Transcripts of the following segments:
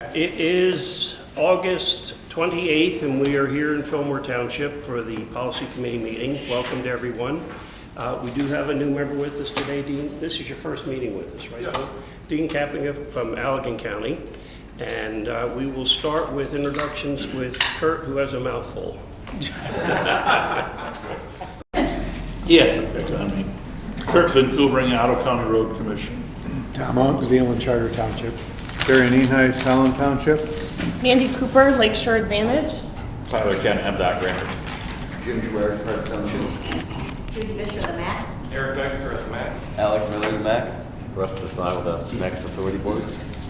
It is August 28th, and we are here in Fillmore Township for the Policy Committee meeting. Welcome to everyone. We do have a new member with us today, Dean. This is your first meeting with us, right? Yeah. Dean Capping from Allegan County. And we will start with introductions with Kurt, who has a mouthful. Yes, that's good timing. Kurt Vancouver, Ottawa County Road Commission. Tom Monk, Zealand Charter Township. Terry Nienhuis, Howland Township. Mandy Cooper, Lakeshore Advantage. Tyler Kent, MDOT Granite. Jim Schwer, Park Township. Judy Fisher, the MACC. Eric Dexter at the MACC. Alec Miller, the MAC. Russ Desai with the MAC's Authority Board.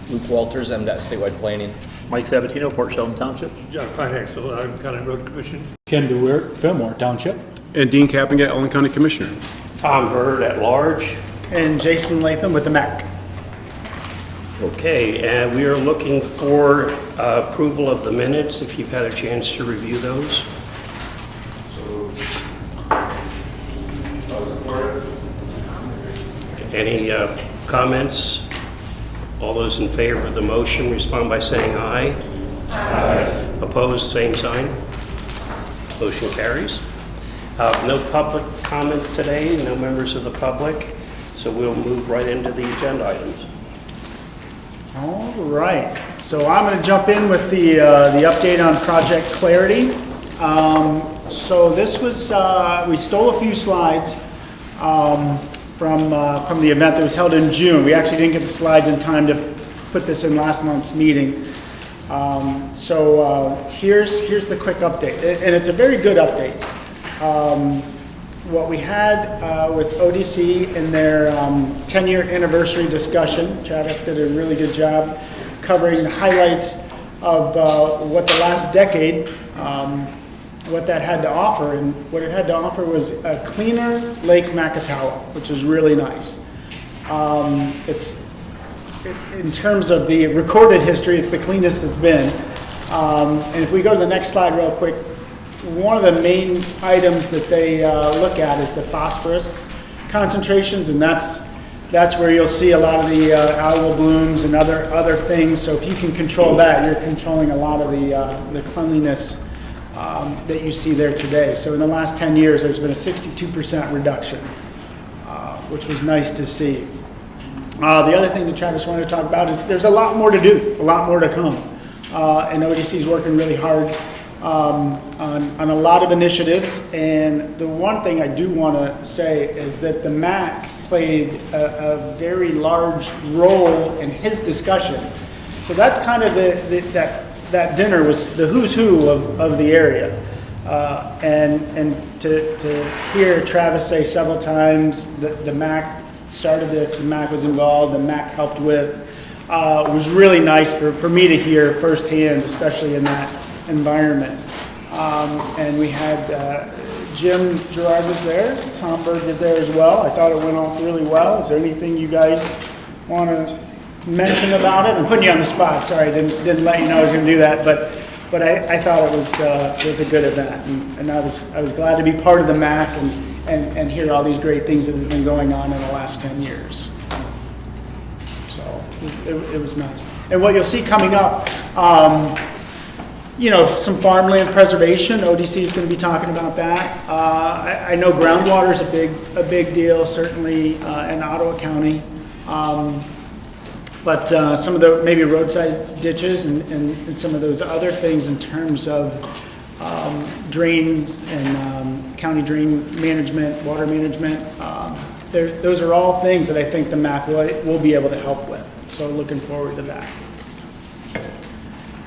Luke Walters, MDOT Statewide Planning. Mike Sabatino, Port Sheldon Township. John Climax, Allegan County Road Commission. Ken DeWeert, Fillmore Township. And Dean Capping, Allegan County Commissioner. Tom Bird at large. And Jason Latham with the MAC. Okay, and we are looking for approval of the minutes, if you've had a chance to review those. Any comments? All those in favor of the motion respond by saying aye. Aye. Opposed, same sign. Motion carries. No public comment today, no members of the public, so we'll move right into the agenda items. All right, so I'm going to jump in with the update on Project Clarity. So this was, we stole a few slides from the event that was held in June. We actually didn't get the slides in time to put this in last month's meeting. Here's the quick update, and it's a very good update. What we had with ODC in their 10-year anniversary discussion, Travis did a really good job covering the highlights of what the last decade, what that had to offer. And what it had to offer was a cleaner Lake Macatawa, which is really nice. In terms of the recorded history, it's the cleanest it's been. And if we go to the next slide real quick, one of the main items that they look at is the phosphorus concentrations, and that's where you'll see a lot of the algal blooms and other things. So if you can control that, you're controlling a lot of the cleanliness that you see there today. So in the last 10 years, there's been a 62% reduction, which was nice to see. The other thing that Travis wanted to talk about is there's a lot more to do, a lot more to come. And ODC is working really hard on a lot of initiatives, and the one thing I do want to say is that the MACC played a very large role in his discussion. So that's kind of that dinner was the who's who of the area, and to hear Travis say several times that the MACC started this, the MACC was involved, the MACC helped with, was really nice for me to hear firsthand, especially in that environment. And we had Jim Gerard was there, Tom Bird was there as well. I thought it went off really well. Is there anything you guys want to mention about it? I'm putting you on the spot. Sorry, didn't let you know I was going to do that, but I thought it was a good event, and I was glad to be part of the MACC and hear all these great things that have been going on in the last 10 years. So it was nice. And what you'll see coming up, some farmland preservation. ODC is going to be talking about that. I know groundwater is a big deal, certainly in Ottawa County. But some of the maybe roadside ditches and some of those other things in terms of drains and county drain management, water management. Those are all things that I think the MACC will be able to help with. So looking forward to that.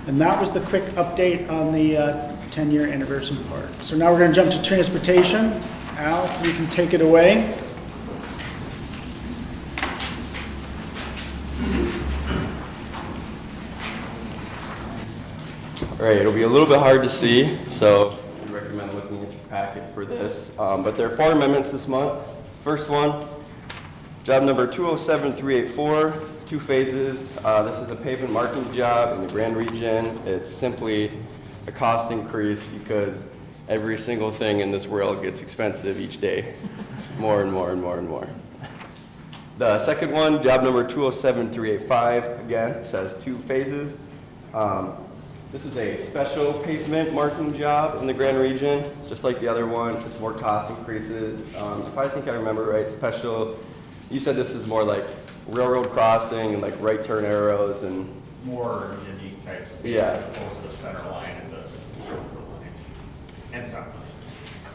And that was the quick update on the 10-year anniversary part. So now we're going to jump to transportation. Al, you can take it away. All right, it'll be a little bit hard to see, so I recommend looking at your packet for this. But there are 4 amendments this month. First one, job number 207384, 2 phases. This is a pavement marking job in the Grand Region. It's simply a cost increase because every single thing in this world gets expensive each day. More and more and more and more. The second one, job number 207385, again, says 2 phases. This is a special pavement marking job in the Grand Region, just like the other one, just more cost increases. If I think I remember right, special, you said this is more like railroad crossing and like right turn arrows and, More unique types of Yeah. as opposed to the center line and the shoulder lines and stop lines.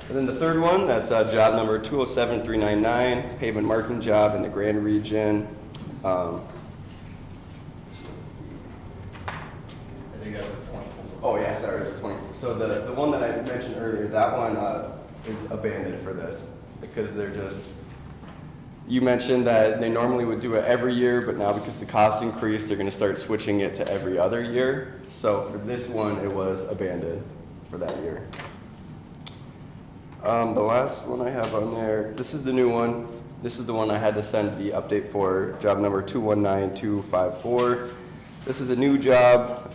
and then the third one, that's job number 207399, pavement marking job in the Grand Region. I think that's for 24. Oh yeah, sorry, it's 20. So the one that I mentioned earlier, that one is abandoned for this because they're just, you mentioned that they normally would do it every year, but now because the cost increased, they're gonna start switching it to every other year. So for this one, it was abandoned for that year. The last one I have on there, this is the new one. This is the one I had to send the update for, job number 219254. This is a new job.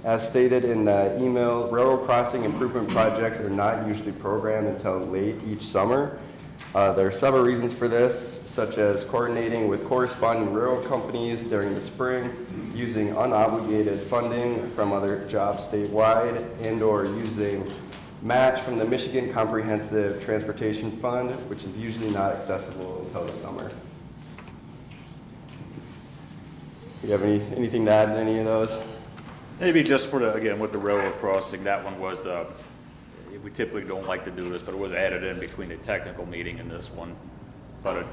As stated in the email, railroad crossing improvement projects are not usually programmed until late each summer. There are several reasons for this, such as coordinating with corresponding railroad companies during the spring, using unobligated funding from other jobs statewide, and/or using match from the Michigan Comprehensive Transportation Fund, which is usually not accessible until the summer. Do you have anything to add to any of those? Maybe just for the, again, with the railroad crossing, that one was, we typically don't like to do this, but it was added in between the technical meeting and this one. But,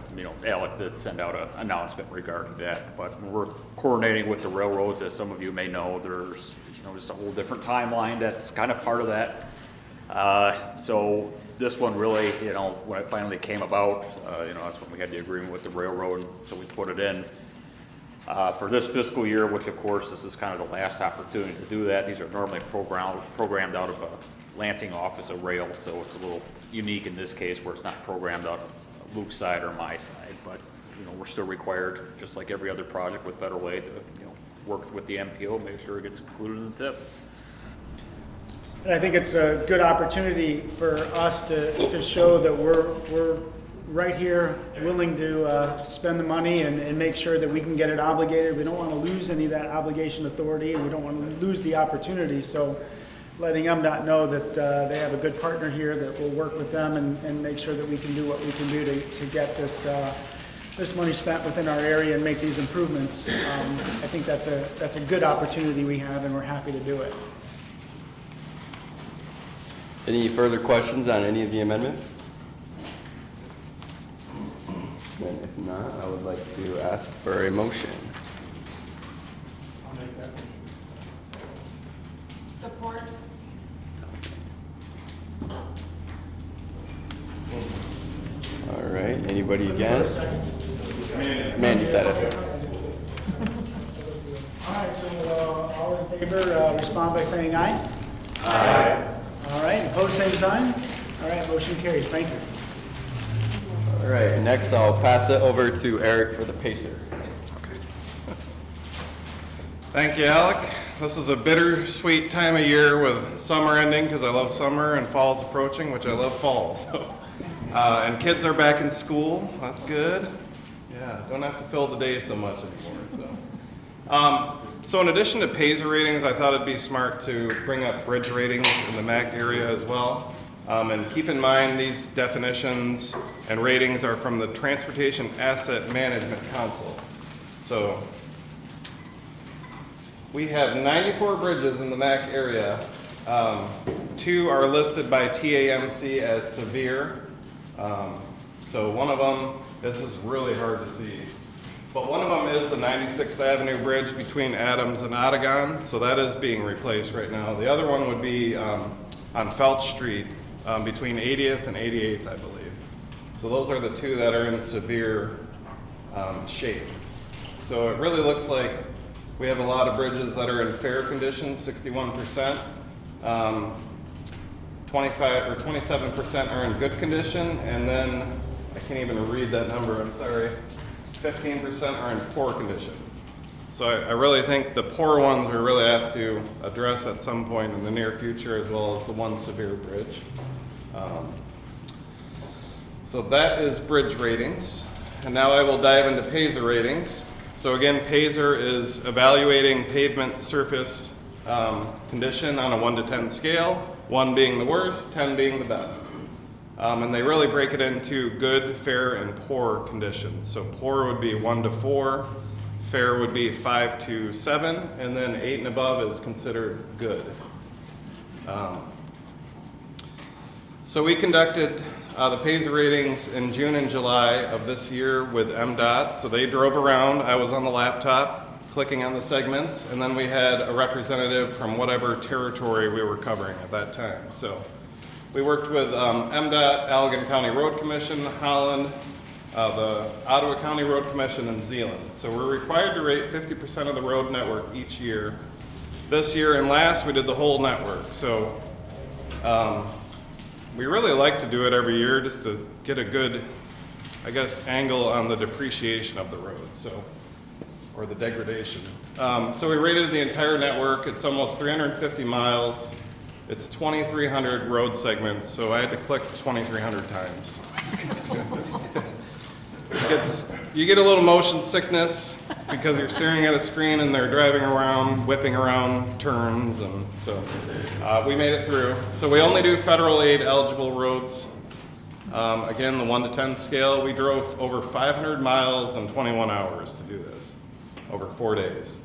Alec did send out an announcement regarding that. But we're coordinating with the railroads, as some of you may know, there's, just a whole different timeline that's kind of part of that. So this one really, when it finally came about, that's when we had the agreement with the railroad, and so we put it in. For this fiscal year, which of course this is kind of the last opportunity to do that. These are normally programmed out of a Lansing office of rail, so it's a little unique in this case where it's not programmed out of Luke's side or my side. But we're still required, just like every other project with federal aid, to work with the MPO, make sure it gets included in the tip. And I think it's a good opportunity for us to show that we're right here, willing to spend the money and make sure that we can get it obligated. We don't want to lose any of that obligation authority, and we don't want to lose the opportunity. So letting MDOT know that they have a good partner here that will work with them and make sure that we can do what we can do to get this money spent within our area and make these improvements. I think that's a good opportunity we have, and we're happy to do it. Any further questions on any of the amendments? Then if not, I would like to ask for a motion. I'll make that motion. Support. All right, anybody against? Mandy said it. All right, so all in favor, respond by saying aye. Aye. All right, opposed, same sign. All right, motion carries. Thank you. All right, next I'll pass it over to Eric for the Pacer. Thank you, Alec. This is a bittersweet time of year with summer ending because I love summer and fall's approaching, which I love fall. So, and kids are back in school. That's good. Yeah, don't have to fill the day so much anymore. So in addition to Pacer ratings, I thought it'd be smart to bring up bridge ratings in the MACC area as well. And keep in mind these definitions and ratings are from the Transportation Asset Management Council. So we have 94 bridges in the MACC area. 2 are listed by TAMC as severe. So one of them, this is really hard to see, but one of them is the 96th Avenue Bridge between Adams and Otagon. So that is being replaced right now. The other one would be on Felch Street between 80th and 88th, I believe. So those are the 2 that are in severe shape. So it really looks like we have a lot of bridges that are in fair condition, 61%. 25 or 27% are in good condition, and then I can't even read that number, I'm sorry. 15% are in poor condition. So I really think the poor ones we really have to address at some point in the near future, as well as the one severe bridge. So that is bridge ratings. And now I will dive into Pacer ratings. So again, Pazer is evaluating pavement surface condition on a 1 to 10 scale, 1 being the worst, 10 being the best. And they really break it into good, fair, and poor conditions. So poor would be 1 to 4, fair would be 5 to 7, and then 8 and above is considered good. So we conducted the Pazer ratings in June and July of this year with MDOT. So they drove around, I was on the laptop clicking on the segments, and then we had a representative from whatever territory we were covering at that time. So we worked with MDOT, Allegan County Road Commission, Holland, the Ottawa County Road Commission, and Zeeland. So we're required to rate 50% of the road network each year. This year and last, we did the whole network. So we really like to do it every year just to get a good, I guess, angle on the depreciation of the road, so, or the degradation. So we rated the entire network. It's almost 350 miles. It's 2,300 road segments, so I had to click 2,300 times. You get a little motion sickness because you're staring at a screen and they're driving around, whipping around turns, and so we made it through. So we only do federal aid eligible roads. Again, the 1 to 10 scale, we drove over 500 miles in 21 hours to do this, over 4 days.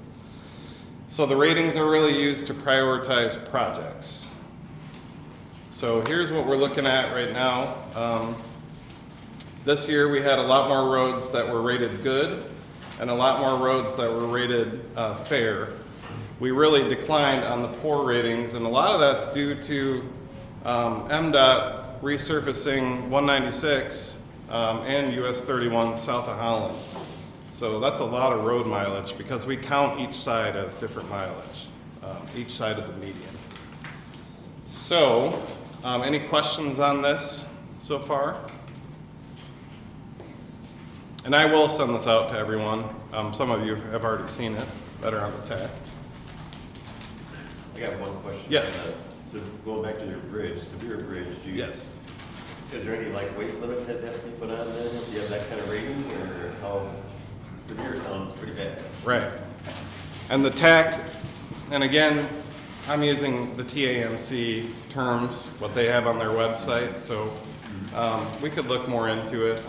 So the ratings are really used to prioritize projects. So here's what we're looking at right now. This year we had a lot more roads that were rated good and a lot more roads that were rated fair. We really declined on the poor ratings, and a lot of that's due to MDOT resurfacing 196 and US 31 south of Holland. So that's a lot of road mileage because we count each side as different mileage, each side of the median. So, any questions on this so far? And I will send this out to everyone. Some of you have already seen it, better on the tech. I got one question. Yes. So going back to your bridge, Severe Bridge, do you? Yes. Is there any like weight limit that has to be put on there? Do you have that kind of rating, or how severe sounds pretty bad? Right. And the TAC, and again, I'm using the TAMC terms, what they have on their website, so we could look more into it.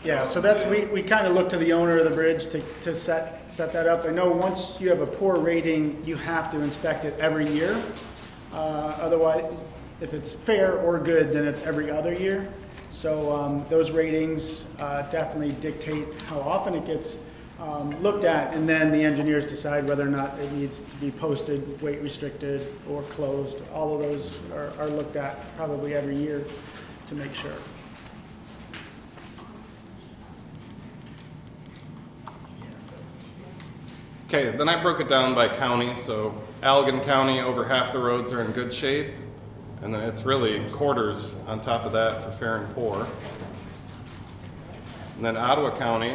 Yeah, so that's, we kind of look to the owner of the bridge to set that up. I know once you have a poor rating, you have to inspect it every year. Otherwise, if it's fair or good, then it's every other year. So those ratings definitely dictate how often it gets looked at, and then the engineers decide whether or not it needs to be posted, weight restricted, or closed. All of those are looked at probably every year to make sure. Okay, then I broke it down by county. So Allegan County, over half the roads are in good shape. And then it's really quarters on top of that for fair and poor. And then Ottawa County,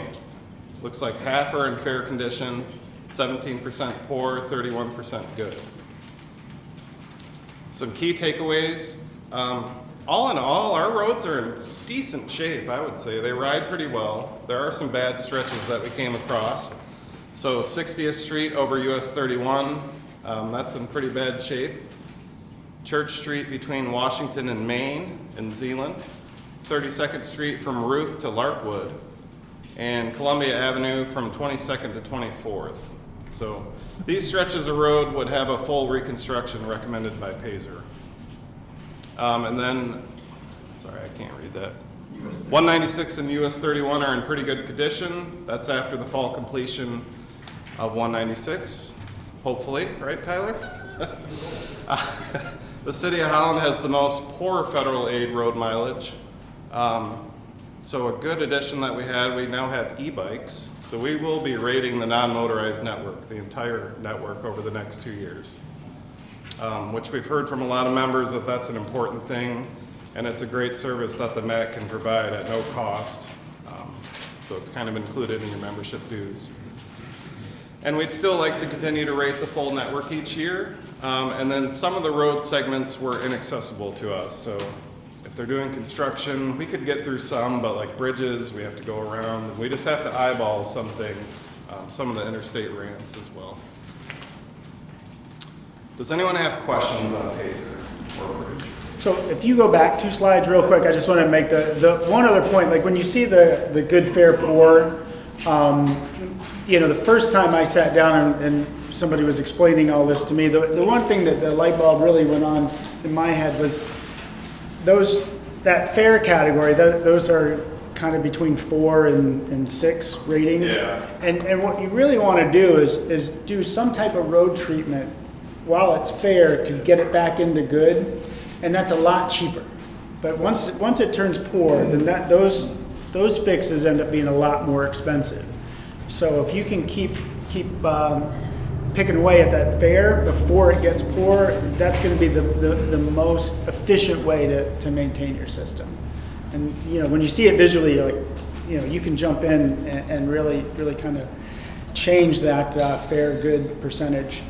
looks like half are in fair condition, 17% poor, 31% good. Some key takeaways. All in all, our roads are in decent shape, I would say. They ride pretty well. There are some bad stretches that we came across. So 60th Street over US 31, that's in pretty bad shape. Church Street between Washington and Maine in Zeeland. 32nd Street from Ruth to Larkwood. And Columbia Avenue from 22nd to 24th. So these stretches of road would have a full reconstruction recommended by Pazer. And then, sorry, I can't read that. 196 and US 31 are in pretty good condition. That's after the fall completion of 196, hopefully, right, Tyler? The City of Holland has the most poor federal aid road mileage. So a good addition that we had, we now have e-bikes. So we will be rating the non-motorized network, the entire network, over the next 2 years. Which we've heard from a lot of members that that's an important thing, and it's a great service that the MACC can provide at no cost. So it's kind of included in your membership dues. And we'd still like to continue to rate the full network each year. And then some of the road segments were inaccessible to us. So if if they're doing construction, we could get through some, but like bridges, we have to go around. We just have to eyeball some things, some of the interstate ramps as well. Does anyone have questions on Pacer or bridge? So if you go back 2 slides real quick, I just want to make the one other point. Like when you see the good, fair, poor, you know, the first time I sat down and somebody was explaining all this to me, the one thing that the light bulb really went on in my head was that fair category, those are kind of between 4 and 6 ratings. Yeah. And what you really want to do is do some type of road treatment while it's fair to get it back into good, and that's a lot cheaper. But once it turns poor, then those fixes end up being a lot more expensive. So if you can keep picking away at that fair before it gets poor, that's going to be the most efficient way to maintain your system. And you know, when you see it visually, you're like, you know, you can jump in and really kind of change that fair good percentage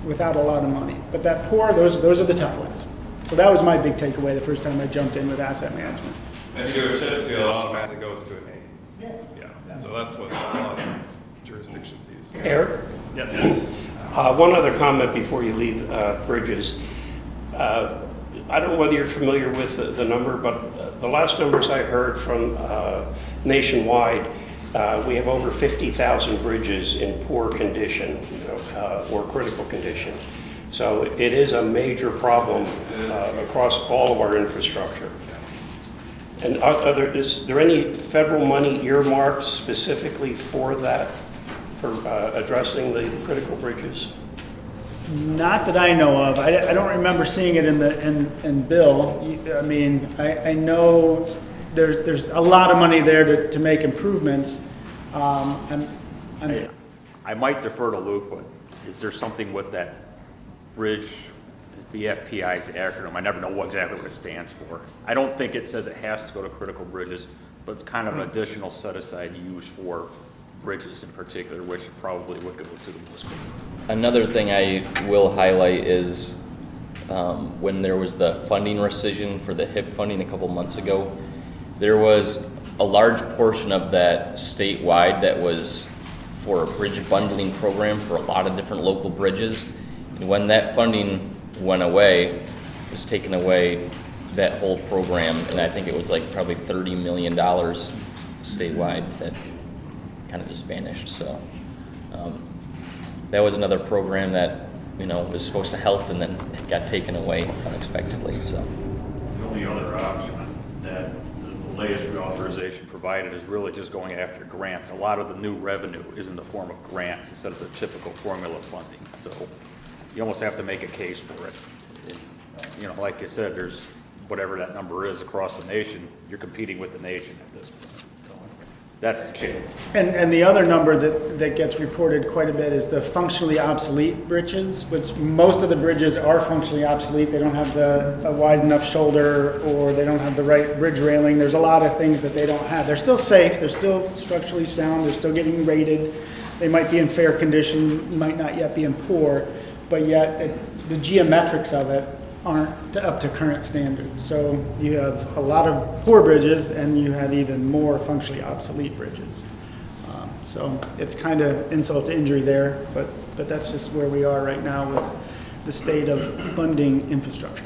without a lot of money. But that poor, those are the tough ones. So that was my big takeaway the first time I jumped in with asset management. And if you do a chip seal, it automatically goes to an 8. Yeah. Yeah. So that's what a lot of jurisdictions use. Eric? Yes. One other comment before you leave bridges. I don't know whether you're familiar with the number, but the last numbers I heard from nationwide, we have over 50,000 bridges in poor condition, or critical condition. So it is a major problem across all of our infrastructure. And is there any federal money earmarked specifically for that, for addressing the critical bridges? Not that I know of. I don't remember seeing it in Bill. I mean, I know there's a lot of money there to make improvements. I might defer to Luke, but is there something with that bridge, BFPI's acronym? I never know exactly what it stands for. I don't think it says it has to go to critical bridges, but it's kind of an additional set aside used for bridges in particular, which probably would go to the most. Another thing I will highlight is when there was the funding rescission for the HIP funding a couple months ago, there was a large portion of that statewide that was for a bridge bundling program for a lot of different local bridges. And when that funding went away, it was taken away, that whole program, and I think it was like probably $30 million statewide that kind of just vanished. So that was another program that, you know, was supposed to help and then it got taken away unexpectedly. So The only other option that the latest reauthorization provided is really just going after grants. A lot of the new revenue is in the form of grants instead of the typical formula funding. So you almost have to make a case for it. You know, like you said, there's whatever that number is across the nation. You're competing with the nation at this point. So that's the change. And the other number that gets reported quite a bit is the functionally obsolete bridges, which most of the bridges are functionally obsolete. They don't have a wide enough shoulder, or they don't have the right bridge railing. There's a lot of things that they don't have. They're still safe, they're still structurally sound, they're still getting rated. They might be in fair condition, might not yet be in poor, but yet the geometrics of it aren't up to current standards. So you have a lot of poor bridges and you have even more functionally obsolete bridges. So it's kind of insult to injury there, but that's just where we are right now with the state of funding infrastructure.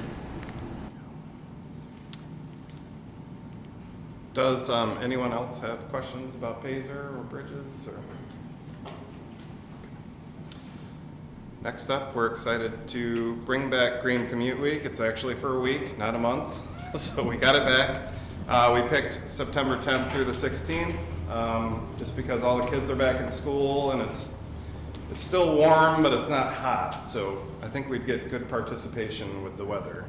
Does anyone else have questions about Pacer or bridges? Or? Next up, we're excited to bring back Green Commute Week. It's actually for a week, not a month, so we got it back. We picked September 10th through the 16th, just because all the kids are back in school and it's still warm, but it's not hot, so I think we'd get good participation with the weather.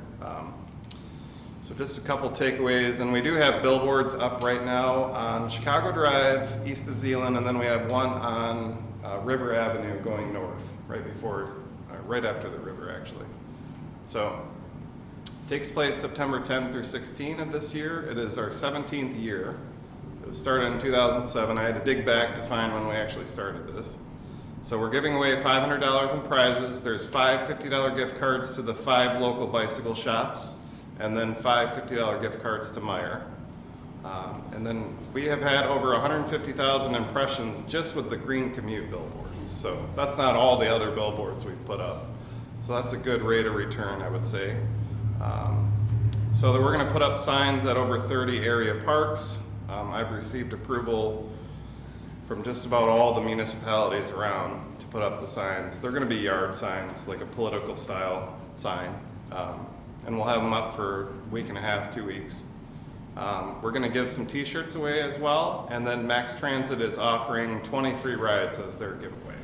So just a couple takeaways, and we do have billboards up right now on Chicago Drive, east of Zeeland, and then we have one on River Avenue going north, right after the river actually. So it takes place September 10th through 16th of this year. It is our 17th year. It was started in 2007. I had to dig back to find when we actually started this. So we're giving away $500 in prizes. There's 5 $50 gift cards to the 5 local bicycle shops. and then 5 $50 gift cards to Meyer. And then we have had over 150,000 impressions just with the green commute billboards. So that's not all the other billboards we've put up. So that's a good rate of return, I would say. So that we're going to put up signs at over 30 area parks. I've received approval from just about all the municipalities around to put up the signs. They're going to be yard signs, like a political style sign. And we'll have them up for a week and a half, 2 weeks. We're going to give some t-shirts away as well, and then Max Transit is offering 23 rides as their giveaway.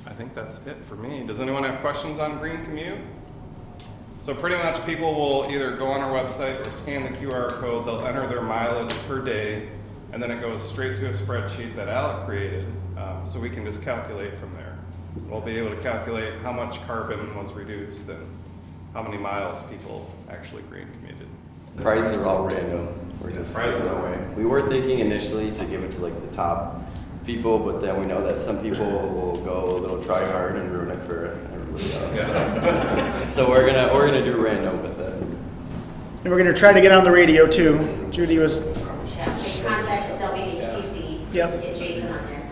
I think that's it for me. Does anyone have questions on Green Commute? So pretty much people will either go on our website or scan the QR code, they'll enter their mileage per day, and then it goes straight to a spreadsheet that Alec created, so we can just calculate from there. We'll be able to calculate how much carbon was reduced and how many miles people actually green commuted. Prizes are all random. We're just giving away. We were thinking initially to give it to like the top people, but then we know that some people will go a little try hard and ruin it for everybody else. Yeah. So we're gonna do random with it. And we're gonna try to get on the radio too. Judy was. Yeah, contact with WHTC. Yep. Get Jason on there.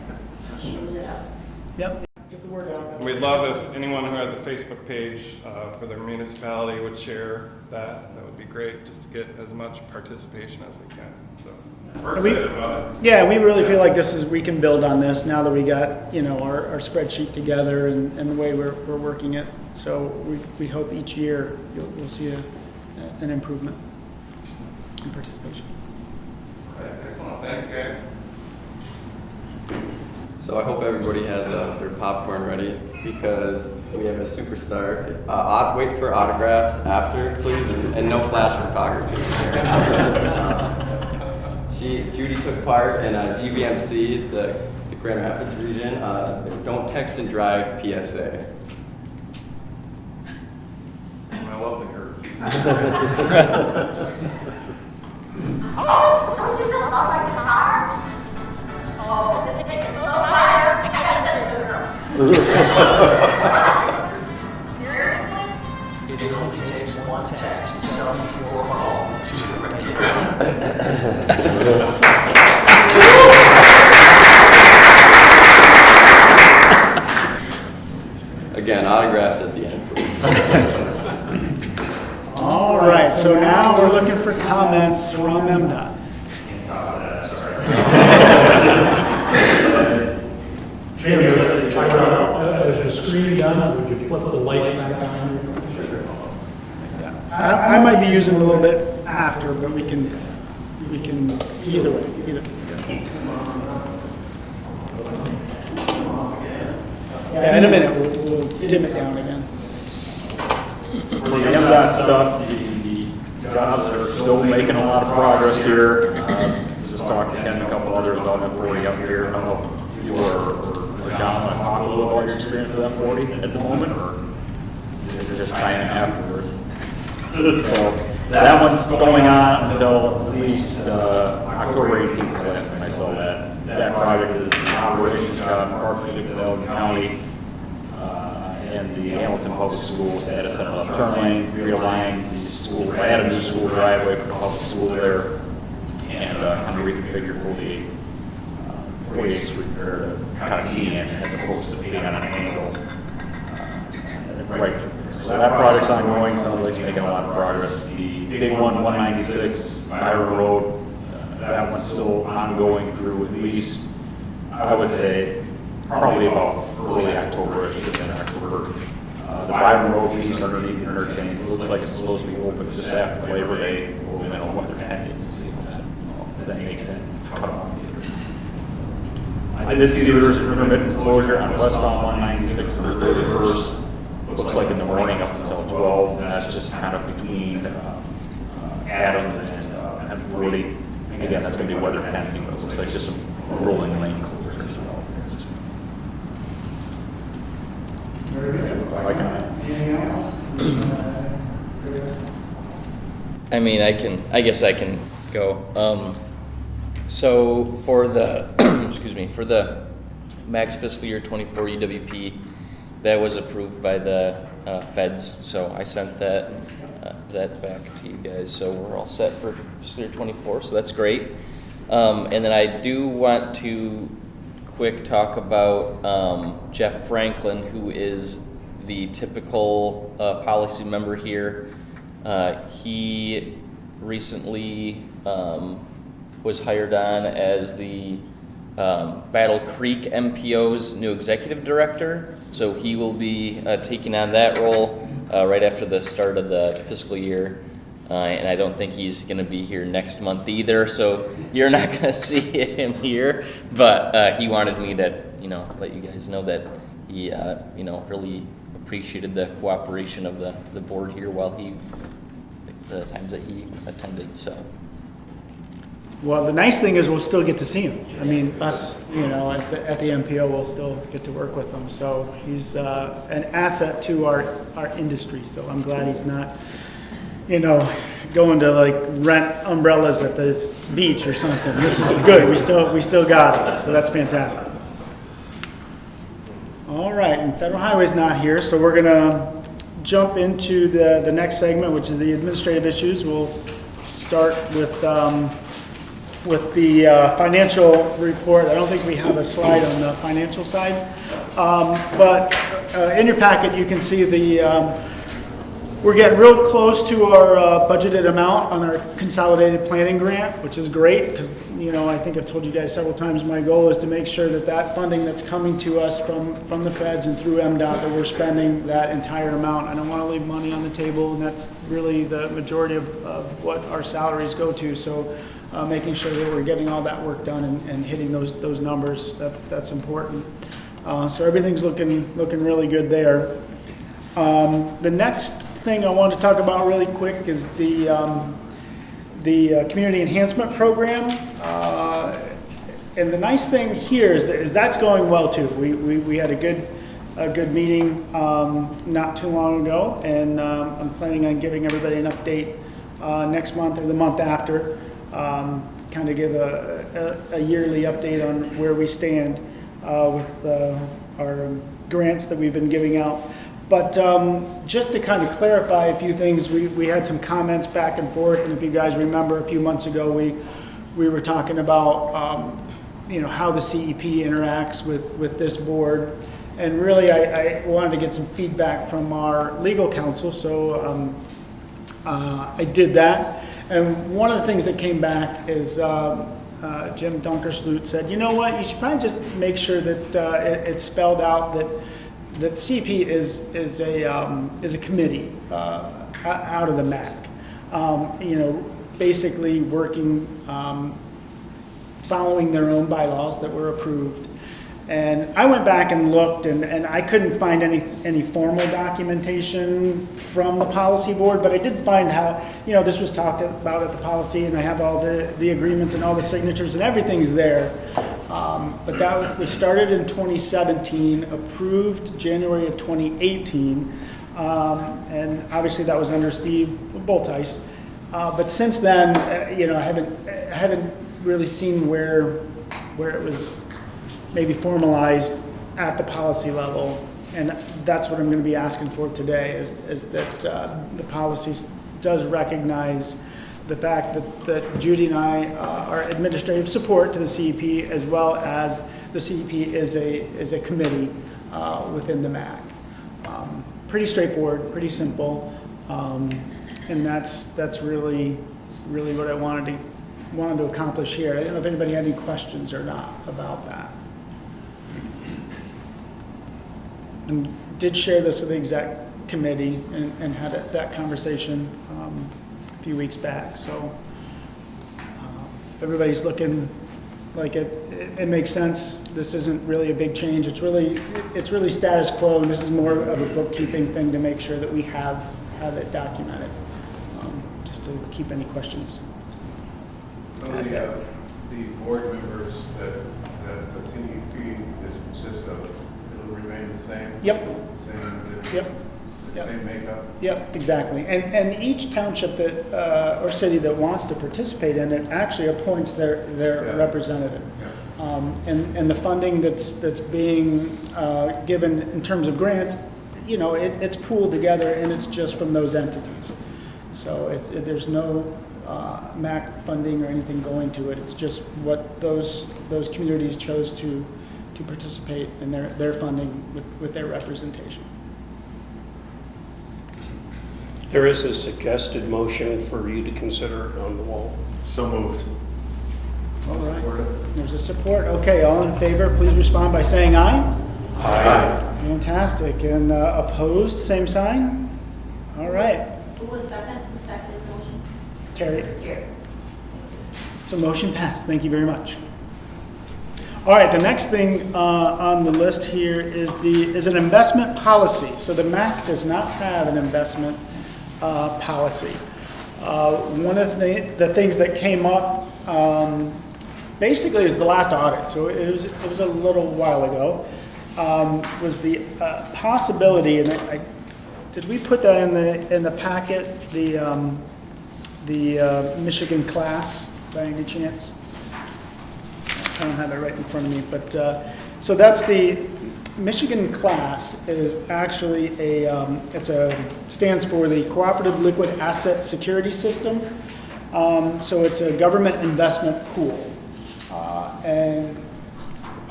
She moves it up. Yep. Get the word out. We'd love if anyone who has a Facebook page for their municipality would share that. That would be great, just to get as much participation as we can. So we're excited about it. Yeah, we really feel like we can build on this now that we got, our spreadsheet together and the way we're working it. So we hope each year you'll see an improvement in participation. Excellent, thank you guys. So I hope everybody has their popcorn ready because we have a superstar. Wait for autographs after, please, and no flash photography. Judy took part in GVMC, the Grand Rapids region. Don't text and drive PSA. I love the curve. Oh, don't you just love like the car? Oh, this pic is so fire. I gotta send it to the girl. Seriously? It only takes one text, selfie, or call to regulate. Again, autographs at the end, please. All right, so now we're looking for comments from MDOT. Jim, is the screen done? Would you flip the lights back on? I might be using a little bit after, but we can either way. Yeah, in a minute, we'll dim it down again. For the MDOT stuff, the jobs are still making a lot of progress here. Just talked to Ken and a couple others about that 40 up here. I don't know if you or John want to talk a little about your experience with that 40 at the moment, or just chime in afterwards. So that one's going on until at least October 18th is the last time I saw that. That project is an operations job in partnership with Elgin County and the Hamilton Public Schools. They had to set up a turn lane, realign these schools. I had a new school driveway for the public school there and kind of reconfigure 48th Street there to kind of tee in as opposed to being on an angle right through. So that project's ongoing, sounds like you're making a lot of progress. The big one, 196 Byron Road, that one's still ongoing through at least, I would say, probably about early October, it should have been October. The Byron Road piece underneath the interchange looks like it's supposed to be open just after Labor Day, or we don't know what they're pending to see if that makes sense. Cut off the I did see there's an intermittent closure on westbound 196 on the 31st. Looks like in the morning up until 12, and that's just kind of between Adams and 40. Again, that's going to be weather pending, but it looks like just some rolling lane closure as well. I mean, I guess I can go. So for the, for the MACC fiscal year 24 UWP, that was approved by the feds. So I sent that back to you guys. So we're all set for fiscal year 24. So that's great. And then I do want to quick talk about Jeff Franklin, who is the typical policy member here. He recently was hired on as the Battle Creek MPO's new executive director. So he will be taking on that role right after the start of the fiscal year. And I don't think he's going to be here next month either. So you're not going to see him here. But he wanted me to, let you guys know that he, really appreciated the cooperation of the board here while the times that he attended. So. Well, the nice thing is we'll still get to see him. I mean, us, at the MPO, we'll still get to work with him. So he's an asset to our industry. So I'm glad he's not, going to like rent umbrellas at the beach or something. This is good. We still got it. So that's fantastic. All right, and Federal Highway's not here, so we're gonna jump into the next segment, which is the administrative issues. We'll start with the financial report. I don't think we have a slide on the financial side, but in your packet you can see we're getting real close to our budgeted amount on our consolidated planning grant, which is great because I think I've told you guys several times my goal is to make sure that funding that's coming to us from the feds and through MDOT, that we're spending that entire amount. I don't want to leave money on the table, and that's really the majority of what our salaries go to. So making sure that we're getting all that work done and hitting those numbers, that's important. So everything's looking really good there. The next thing I want to talk about really quick is the community enhancement program. And the nice thing here is that's going well too. We had a good meeting not too long ago, and I'm planning on giving everybody an update next month or the month after. Kind of give a yearly update on where we stand with our grants that we've been giving out. But just to kind of clarify a few things, we had some comments back and forth, and if you guys remember a few months ago, we were talking about how the CEP interacts with this board, and really I wanted to get some feedback from our legal counsel, so I did that. And one of the things that came back is Jim Dunkersloot said, you know what, you should probably just make sure that it's spelled out that CEP is a committee out of the MACC, basically working, following their own bylaws that were approved. And I went back and looked, and I couldn't find any formal documentation from the policy board, but I did find how, this was talked about at the policy, and I have all the agreements and all the signatures, and everything's there. But that was started in 2017, approved January of 2018, and obviously that was under Steve Boltice. But since then, I haven't really seen where it was maybe formalized at the policy level, and that's what I'm going to be asking for today. Is that the policy does recognize the fact that Judy and I are administrative support to the CEP, as well as the CEP is a committee within the MACC. Pretty straightforward, pretty simple, and that's really what I wanted to accomplish here. I don't know if anybody had any questions or not about that. And did share this with the exec committee and had that conversation a few weeks back. So everybody's looking like it makes sense. This isn't really a big change. It's really status quo, and this is more of a bookkeeping thing to make sure that we have it documented. Just to keep any questions. The board members that the CEP consists of, it'll remain the same? Yep. Same makeup? Yep, exactly. And each township that or city that wants to participate in it actually appoints their representative. Yeah. And the funding that's being given in terms of grants you know, it's pooled together and it's just from those entities. So there's no MACC funding or anything going to it. It's just what those communities chose to participate in their funding with their representation. There is a suggested motion for you to consider on the wall. So moved. All right. There's a support. Okay, all in favor, please respond by saying aye. Aye. Fantastic. And opposed, same sign? All right. Who was second? Who seconded the motion? Terry. Here. So motion passed. Thank you very much. All right, the next thing on the list here is an investment policy. So the MACC does not have an investment policy. One of the things that came up basically is the last audit. So it was a little while ago. Was the possibility, and did we put that in the packet? The Michigan class by any chance? I don't have it right in front of me, but so that's the Michigan class is actually stands for the Cooperative Liquid Asset Security System. So it's a government investment pool, and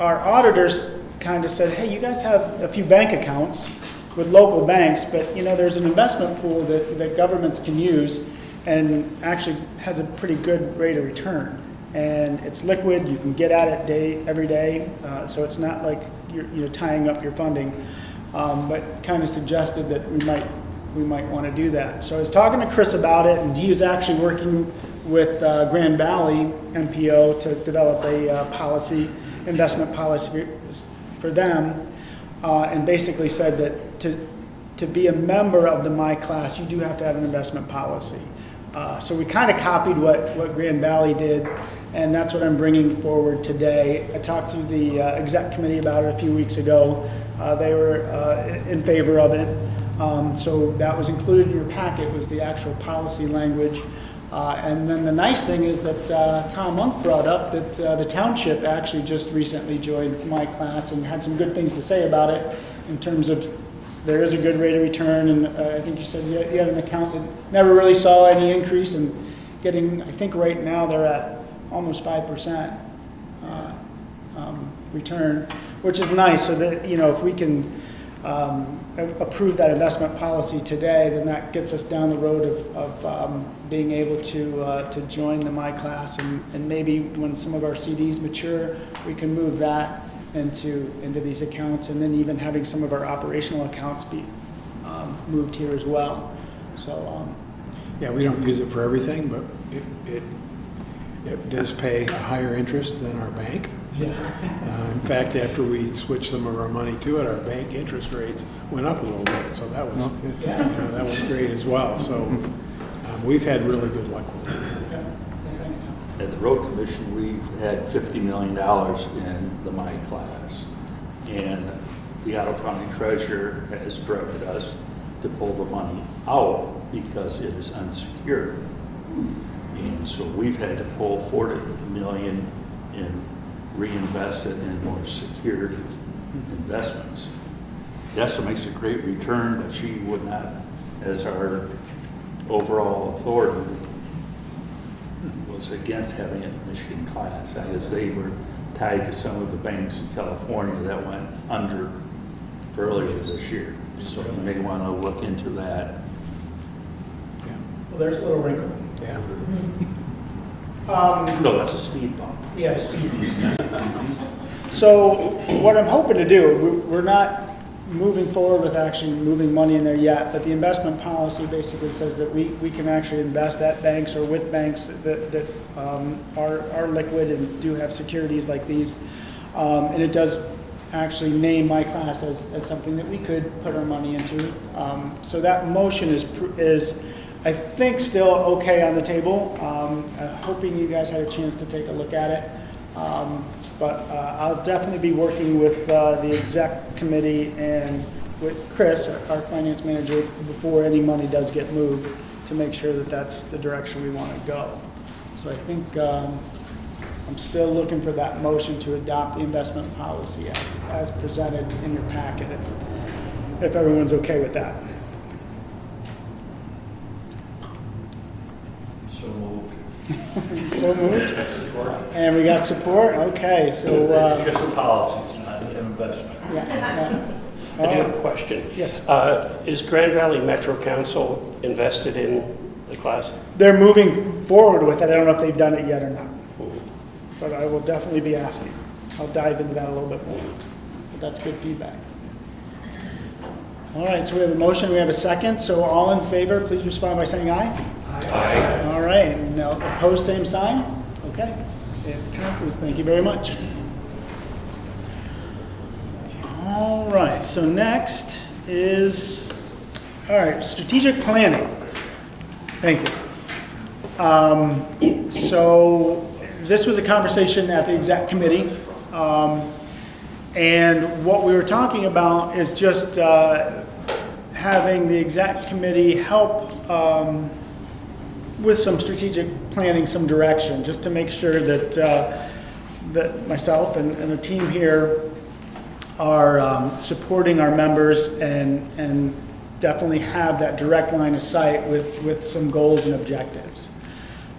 our auditors kind of said, hey, you guys have a few bank accounts with local banks, but you know there's an investment pool that governments can use and actually has a pretty good rate of return. And it's liquid, you can get at it every day, so it's not like you're tying up your funding, but kind of suggested that we might want to do that. So I was talking to Chris about it, and he was actually working with Grand Valley MPO to develop a investment policy for them, and basically said that to be a member of the My Class, you do have to have an investment policy. So we kind of copied what Grand Valley did, and that's what I'm bringing forward today. I talked to the exec committee about it a few weeks ago. They were in favor of it. So that was included in your packet, was the actual policy language. And then the nice thing is that Tom Monk brought up that the township actually just recently joined My Class and had some good things to say about it in terms of there is a good rate of return, and I think you said you had an account that never really saw any increase, and getting, I think right now they're at almost 5% return, which is nice. So that, you know, if we can approve that investment policy today, then that gets us down the road of being able to join the My Class, and maybe when some of our CDs mature, we can move that into these accounts, and then even having some of our operational accounts be moved here as well. So yeah, we don't use it for everything, but it does pay a higher interest than our bank. yeah. In fact, after we switched some of our money to it, our bank interest rates went up a little bit, so that was that was great as well. So we've had really good luck with it. At the road commission, we've had $50 million in the My Class. And the Ottawa County Treasurer has directed us to pull the money out because it is unsecured. And so we've had to pull $40 million and reinvest it in more secured investments. Yes, it makes a great return, but she would not, as our overall authority, was against having it in Michigan Class. I guess they were tied to some of the banks in California that went under earlier this year. So you may want to look into that. Well, there's a little wrinkle. Yeah. No, that's a speed bump. Yeah, speed bump. So what I'm hoping to do, we're not moving forward with actually moving money in there yet, but the investment policy basically says that we can actually invest at banks or with banks that are liquid and do have securities like these. And it does actually name My Class as something that we could put our money into. So that motion is I think still okay on the table. Hoping you guys had a chance to take a look at it. But I'll definitely be working with the exec committee and with Chris, our finance manager, before any money does get moved to make sure that that's the direction we want to go. So I think I'm still looking for that motion to adopt the investment policy as presented in your packet. if everyone's okay with that. So moved. So moved. And we got support? Okay, so, It's just a policy, it's not an investment. yeah. I do have a question. Yes. Is Grand Valley Metro Council invested in the class? They're moving forward with it. I don't know if they've done it yet or not. But I will definitely be asking. I'll dive into that a little bit more. But that's good feedback. All right, so we have a motion, we have a second. So all in favor, please respond by saying aye. Aye. All right, now opposed, same sign? Okay, it passes. Thank you very much. All right, so next is, all right, strategic planning. Thank you. So this was a conversation at the exec committee. And what we were talking about is just having the exec committee help with some strategic planning, some direction, just to make sure that that myself and the team here are supporting our members and definitely have that direct line of sight with some goals and objectives.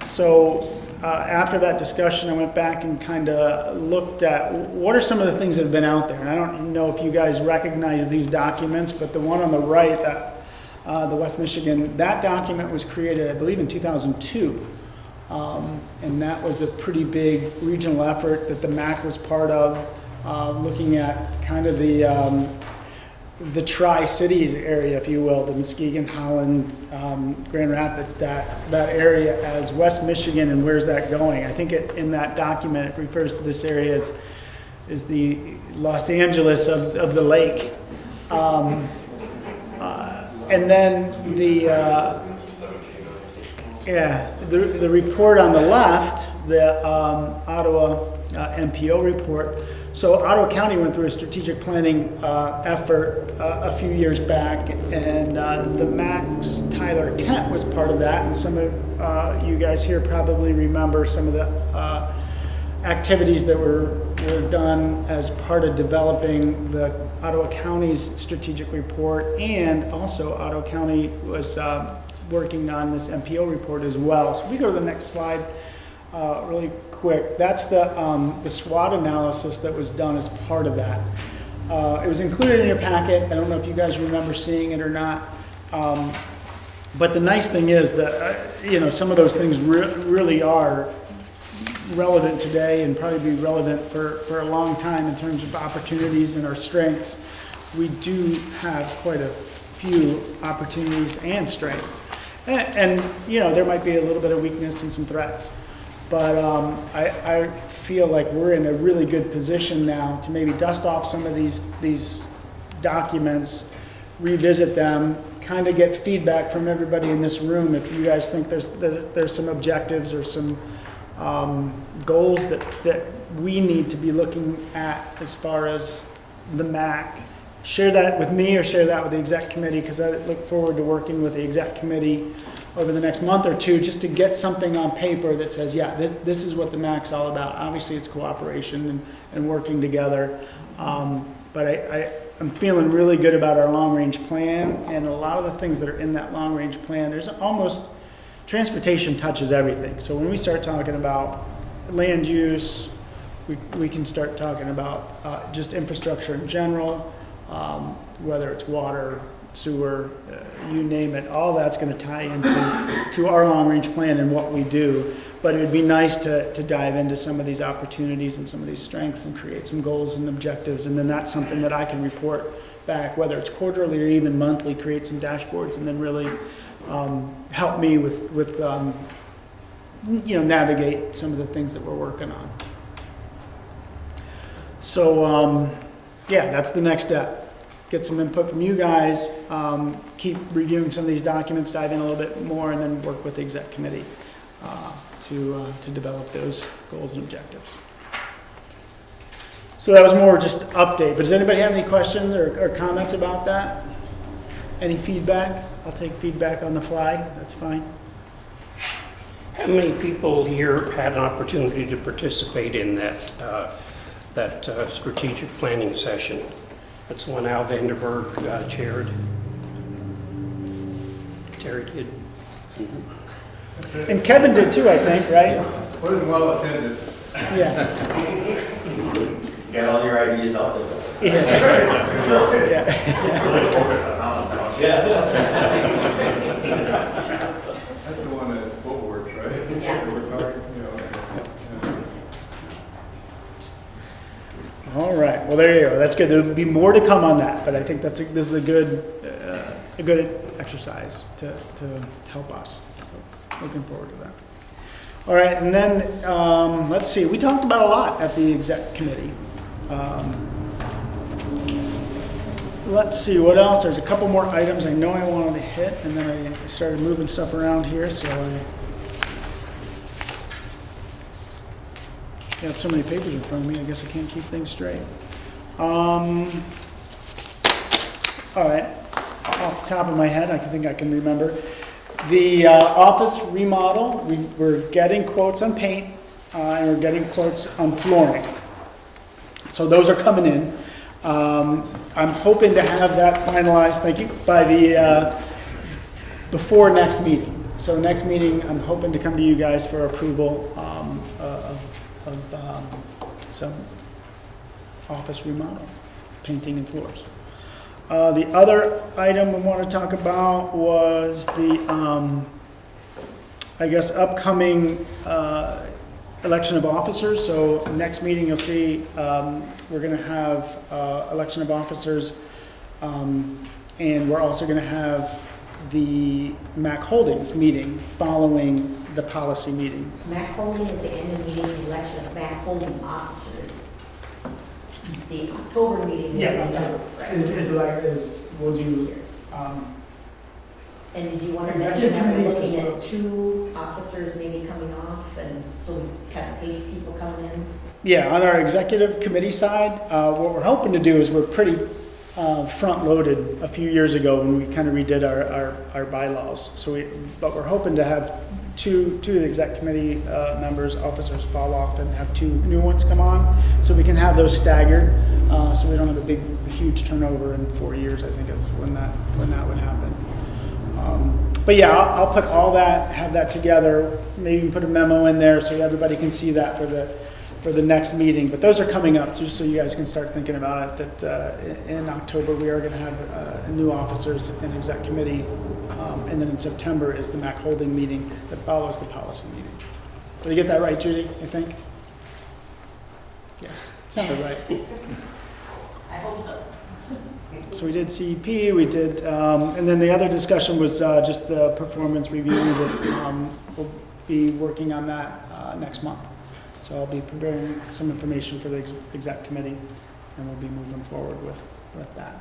So after that discussion, I went back and kind of looked at what are some of the things that have been out there. And I don't know if you guys recognize these documents, but the one on the right, that the West Michigan, that document was created, I believe, in 2002. And that was a pretty big regional effort that the MACC was part of, looking at kind of the Tri-Cities area, if you will, the Muskegon, Holland, Grand Rapids, that area as West Michigan, and where's that going? I think in that document it refers to this area as the Los Angeles of the lake. And then the report on the left, the Ottawa MPO report. So Ottawa County went through a strategic planning effort a few years back, and the MACC's Tyler Kent was part of that, and some of you guys here probably remember some of the activities that were done as part of developing the Ottawa County's strategic report, and also Ottawa County was working on this MPO report as well. So if we go to the next slide really quick, that's the SWOT analysis that was done as part of that. It was included in your packet. I don't know if you guys remember seeing it or not. But the nice thing is that, some of those things really are relevant today and probably be relevant for a long time in terms of opportunities and our strengths. We do have quite a few opportunities and strengths. And there might be a little bit of weakness and some threats. But I feel like we're in a really good position now to maybe dust off some of these documents, revisit them, kind of get feedback from everybody in this room if you guys think there's some objectives or some goals that we need to be looking at as far as the MACC. Share that with me or share that with the exec committee, because I look forward to working with the exec committee over the next month or two just to get something on paper that says, yeah, this is what the MACC's all about. Obviously, it's cooperation and working together. But I'm feeling really good about our long-range plan, and a lot of the things that are in that long-range plan, there's almost, transportation touches everything. So when we start talking about land use, we can start talking about just infrastructure in general, whether it's water, sewer, you name it, all that's going to tie into our long-range plan and what we do. But it would be nice to dive into some of these opportunities and some of these strengths and create some goals and objectives, and then that's something that I can report back, whether it's quarterly or even monthly, create some dashboards, and then really help me with navigate some of the things that we're working on. So that's the next step. Get some input from you guys, keep reviewing some of these documents, dive in a little bit more, and then work with the exec committee to develop those goals and objectives. So that was more just update, but does anybody have any questions or comments about that? Any feedback? I'll take feedback on the fly, that's fine. How many people here had an opportunity to participate in that strategic planning session? That's the one Al Vanderberg chaired. Terry did. And Kevin did too, I think, right? Wasn't well attended. Yeah. Got all your ideas out there. Yeah. Really focused on Allentown. Yeah. That's the one that boat works, right? Yeah. Work hard, you know. All right, well, there you go, that's good, there'll be more to come on that, but I think this is a good exercise to help us, so looking forward to that. All right, and then, let's see, we talked about a lot at the exec committee. Let's see, what else, there's a couple more items I know I wanted to hit, and then I started moving stuff around here, so I got so many papers in front of me, I guess I can't keep things straight. All right, off the top of my head, I think I can remember. The office remodel, we're getting quotes on paint, and we're getting quotes on flooring. So those are coming in. I'm hoping to have that finalized, thank you, by the, before next meeting. So next meeting, I'm hoping to come to you guys for approval of some office remodel, painting and floors. The other item we want to talk about was the, I guess, upcoming election of officers. So next meeting, you'll see we're going to have election of officers, and we're also going to have the MACC Holdings meeting following the policy meeting. MACC Holding is the annual meeting, the election of MACC Holding officers. The October meeting. We'll do, And did you want to Executive mention that we're committee looking as at 2 officers maybe coming off, and so we kind of pace people coming in? yeah, on our executive committee side, what we're hoping to do is we're pretty front-loaded a few years ago when we kind of redid our bylaws. But we're hoping to have two of the exec committee members, officers fall off and have 2 new ones come on, so we can have those staggered, so we don't have a huge turnover in 4 years, I think is when that would happen. But yeah, I'll put all that, have that together, maybe even put a memo in there so everybody can see that for the next meeting. But those are coming up, just so you guys can start thinking about it, that in October we are going to have new officers in exec committee, and then in September is the MACC Holding meeting that follows the policy meeting. Did I get that right, Judy, I think? Yeah, sounded right. I hope so. So we did CEP, we did, and then the other discussion was just the performance review that we'll be working on that next month. So I'll be preparing some information for the exec committee, and we'll be moving forward with that.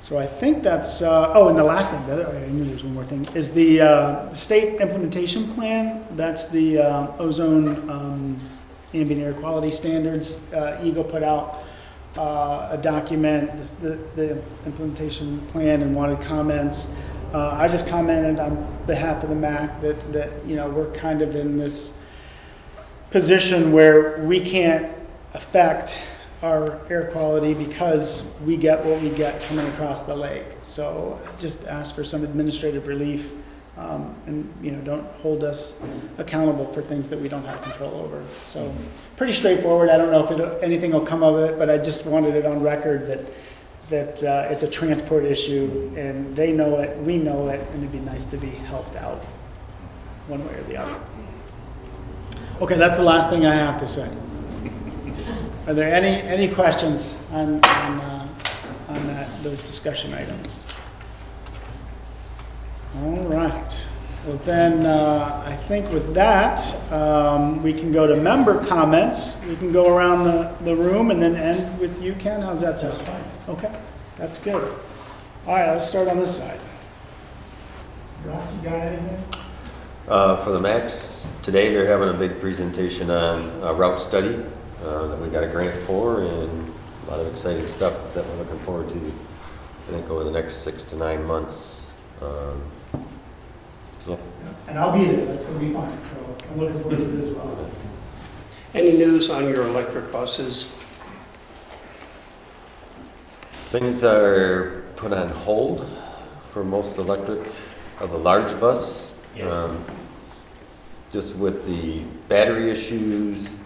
So I think that's, and the last thing, I knew there was one more thing, is the state implementation plan. That's the ozone ambient air quality standards. Eagle put out a document, the implementation plan, and wanted comments. I just commented on behalf of the MACC that we're kind of in this position where we can't affect our air quality because we get what we get coming across the lake. So just ask for some administrative relief, and don't hold us accountable for things that we don't have control over. So pretty straightforward. I don't know if anything will come of it, but I just wanted it on record that it's a transport issue, and they know it, we know it, and it'd be nice to be helped out one way or the other. Okay, that's the last thing I have to say. Are there any questions on those discussion items? All right. Well, then I think with that, we can go to member comments. We can go around the room and then end with you, Ken. How's that sound? That's fine. Okay, that's good. All right, let's start on this side. Ross, you got anything? For the MACC, today they're having a big presentation on a route study that we got a grant for, and a lot of exciting stuff that we're looking forward to, I think, over the next 6 to 9 months. Yeah. And I'll be there. That's going to be fun. So I'm looking forward to it as well. Any news on your electric buses? Things are put on hold for most electric of the large bus. Just with the battery issues,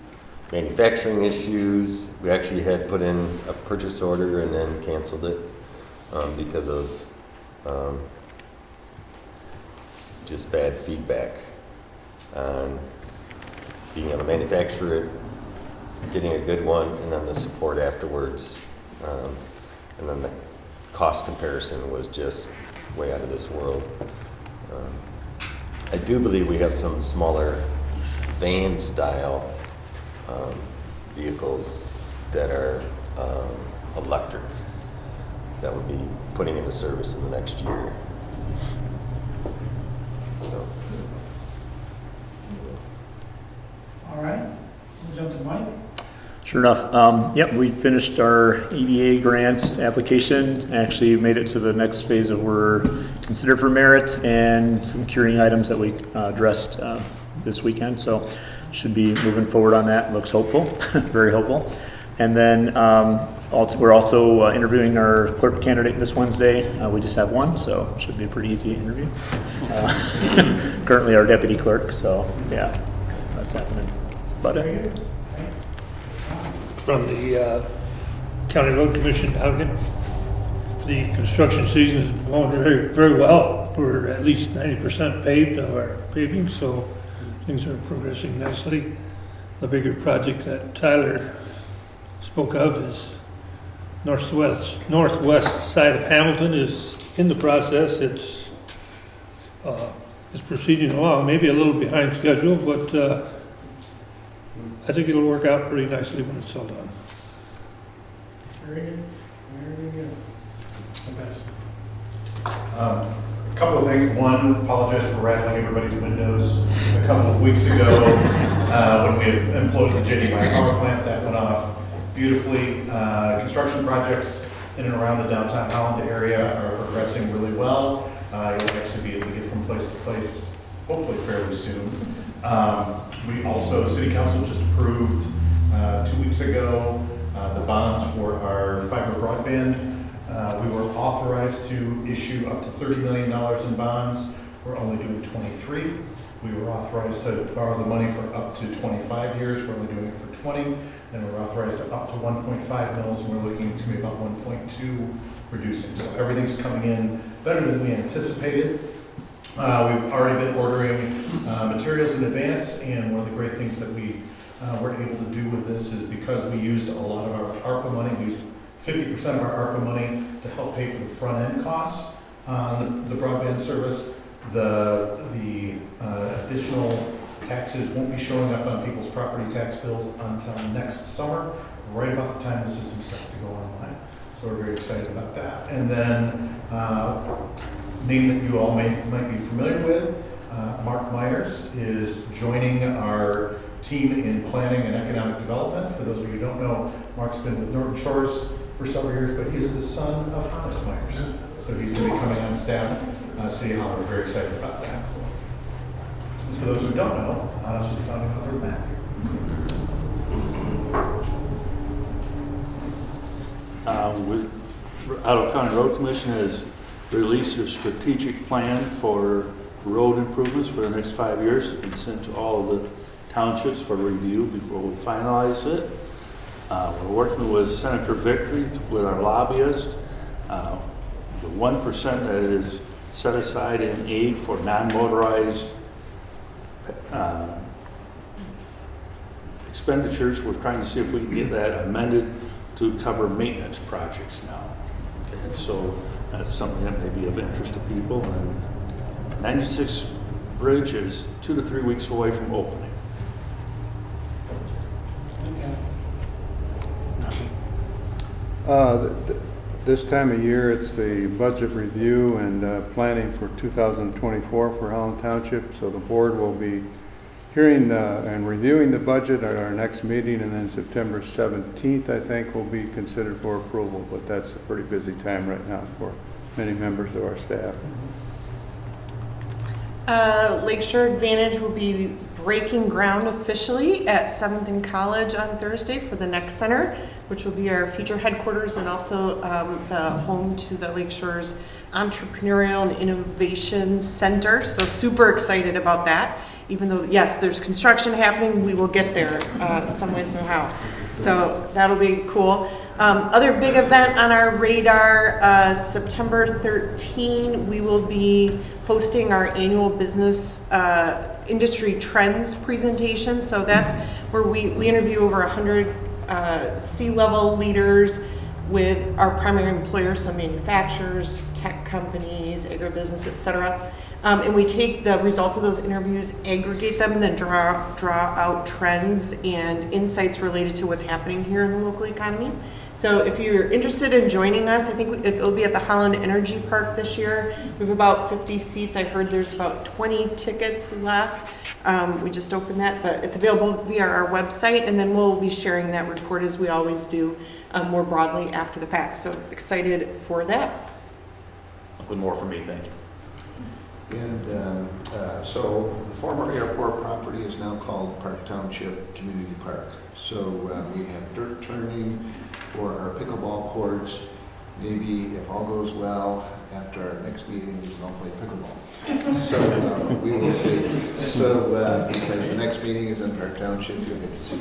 manufacturing issues. We actually had put in a purchase order and then canceled it because of just bad feedback on being able to manufacture it, getting a good one, and then the support afterwards. And then the cost comparison was just way out of this world. I do believe we have some smaller van style vehicles that are electric that will be putting into service in the next year. So. All right, we'll jump to Mike. Sure enough. Yep, we finished our EDA grant application. Actually made it to the next phase of we're considered for merit and some curing items that we addressed this weekend. So should be moving forward on that. Looks hopeful, very hopeful. And then we're also interviewing our clerk candidate this Wednesday. We just have one, so it should be a pretty easy interview. Currently our deputy clerk, so yeah, that's happening. But from the County Road Commission, Elgin. The construction season is going very, very well. We're at least 90% paved of our paving, so things are progressing nicely. The bigger project that Tyler spoke of is northwest side of Hamilton is in the process. It's proceeding along, maybe a little behind schedule, but I think it'll work out pretty nicely when it's all done. Very good. Very good. A couple of things. One, apologize for rattling everybody's windows a couple of weeks ago when we had imploded the JDY power plant. That went off beautifully. Construction projects in and around the downtown Holland area are progressing really well. You'll actually be able to get from place to place hopefully fairly soon. We also, City Council just approved 2 weeks ago the bonds for our fiber broadband. We were authorized to issue up to $30 million in bonds. We're only doing 23. We were authorized to borrow the money for up to 25 years. We're only doing it for 20. And we're authorized to up to 1.5 mils, and we're looking, it's going to be about 1.2 reducing. So everything's coming in better than we anticipated. We've already been ordering materials in advance, and one of the great things that we were able to do with this is because we used a lot of our ARPA money, we used 50% of our ARPA money to help pay for the front end costs on the broadband service. The additional taxes won't be showing up on people's property tax bills until next summer, right about the time the system starts to go online. So we're very excited about that. And then name that you all might be familiar with, Mark Myers is joining our team in planning and economic development. For those of you who don't know, Mark's been with Norton Shores for several years, but he is the son of Hannes Myers. So he's going to be coming on staff. City Hall, we're very excited about that. And for those who don't know, Hannes was the founding member of the MACC. Ottawa County Road Commission has released a strategic plan for road improvements for the next 5 years. It's been sent to all of the townships for review before we finalize it. We're working with Senator Victory, with our lobbyist. The 1% that is set aside in aid for non-motorized expenditures, we're trying to see if we can get that amended to cover maintenance projects now. And so that's something that may be of interest to people. And 96 Bridge is 2 to 3 weeks away from opening. This time of year, it's the budget review and planning for 2024 for Holland Township. So the board will be hearing and reviewing the budget at our next meeting, and then September 17th, I think, will be considered for approval. But that's a pretty busy time right now for many members of our staff. Lakeshore Advantage will be breaking ground officially at 7th and College on Thursday for the Next Center, which will be our future headquarters and also the home to the Lakeshore's Entrepreneurial and Innovation Center. So super excited about that. Even though, yes, there's construction happening, we will get there some way, somehow. So that'll be cool. Other big event on our radar, September 13, we will be hosting our annual business industry trends presentation. So that's where we interview over 100 C-level leaders with our primary employers, so manufacturers, tech companies, agribusiness, et cetera. And we take the results of those interviews, aggregate them, and then draw out trends and insights related to what's happening here in the local economy. So if you're interested in joining us, I think it'll be at the Holland Energy Park this year. We have about 50 seats. I heard there's about 20 tickets left. We just opened that, but it's available via our website, and then we'll be sharing that report as we always do more broadly after the fact. So excited for that. Nothing more from me, thank you. And so the former airport property is now called Park Township Community Park. So we have dirt turning for our pickleball courts. Maybe if all goes well, after our next meeting, we can all play pickleball. So we will see. So because the next meeting is in Park Township, you'll get to see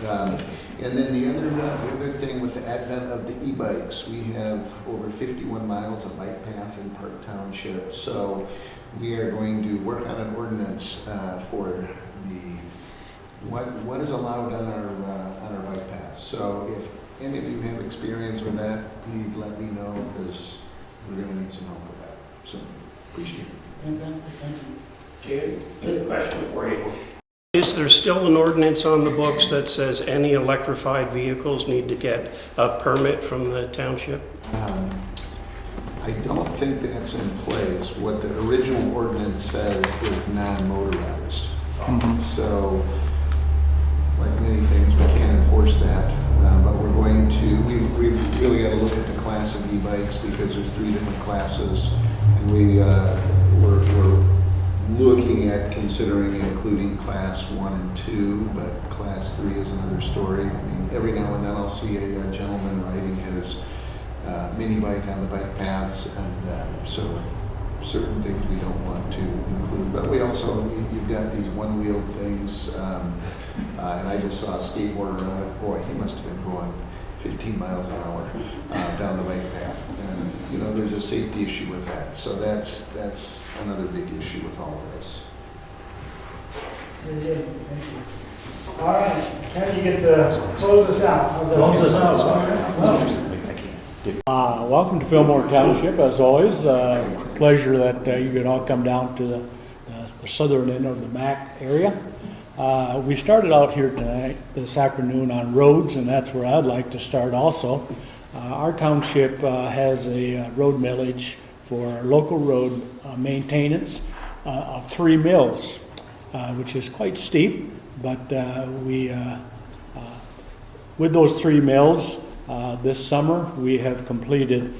that. And then the other thing with the advent of the e-bikes, we have over 51 miles of bike path in Park Township. So we are going to work on an ordinance for what is allowed on our bike paths. So if any of you have experience with that, please let me know, because we're going to need some help with that. So appreciate it. Fantastic, thank you. Jay, question for you. Is there still an ordinance on the books that says any electrified vehicles need to get a permit from the township? I don't think that's in place. What the original ordinance says is non-motorized. So, like many things, we can't enforce that. But we're going to, we really got to look at the class of e-bikes, because there's 3 different classes. And we're looking at considering including class 1 and 2, but class 3 is another story. I mean, every now and then I'll see a gentleman riding his mini bike on the bike paths, and so certain things we don't want to include. But we also, you've got these one-wheel things, and I just saw a skateboarder on it. Boy, he must have been going 15 miles an hour down the bike path. And, you know, there's a safety issue with that. So that's another big issue with all of this. Very good, thank you. All right, Ken, you get to close us out. How's that? Close us out. Welcome to Fillmore Township, as always. Pleasure that you could all come down to the southern end of the MACC area. We started out here this afternoon on roads, and that's where I'd like to start also. Our township has a road millage for local road maintenance of 3 mills, which is quite steep, but with those 3 mills, this summer we have completed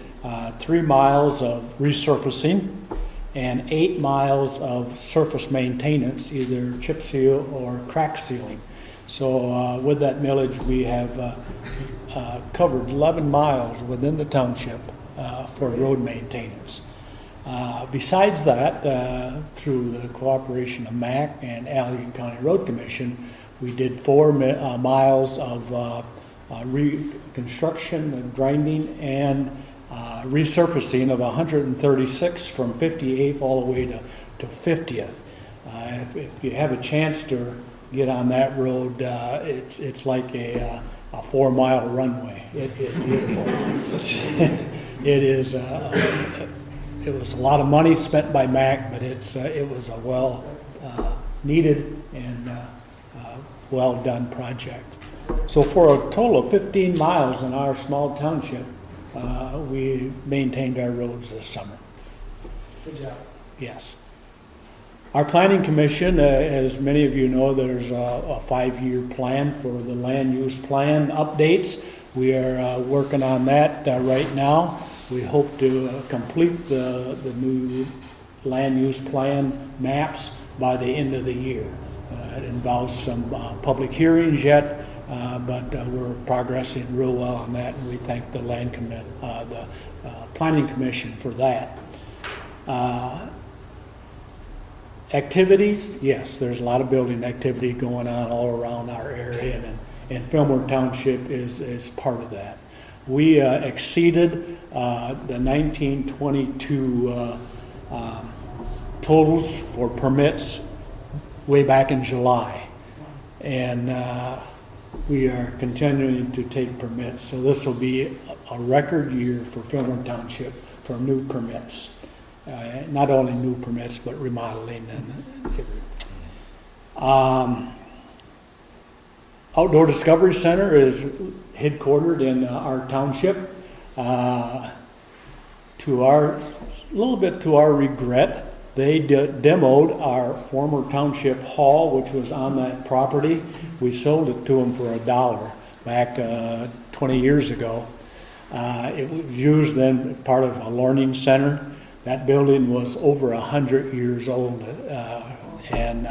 3 miles of resurfacing and 8 miles of surface maintenance, either chip seal or crack sealing. So with that millage, we have covered 11 miles within the township for road maintenance. Besides that, through the cooperation of MACC and Allegan County Road Commission, we did 4 miles of reconstruction, grinding, and resurfacing of 136 from 58th all the way to 50th. If you have a chance to get on that road, it's like a 4-mile runway. It is beautiful. It is. It was a lot of money spent by MACC, but it was a well needed and well done project. So for a total of 15 miles in our small township, we maintained our roads this summer. Good job. Yes. Our planning commission, as many of you know, there's a 5-year plan for the land use plan updates. We are working on that right now. We hope to complete the new land use plan maps by the end of the year. It involves some public hearings yet, but we're progressing real well on that, and we thank the Planning Commission for that. Activities, yes, there's a lot of building activity going on all around our area, and Fillmore Township is part of that. We exceeded the 1922 totals for permits way back in July, and we are continuing to take permits. So this will be a record year for Fillmore Township for new permits. Not only new permits, but remodeling and Outdoor Discovery Center is headquartered in our township. A little bit to our regret, they demoed our former township hall, which was on that property. We sold it to them for $1 back 20 years ago. It was used then part of a learning center. That building was over 100 years old, and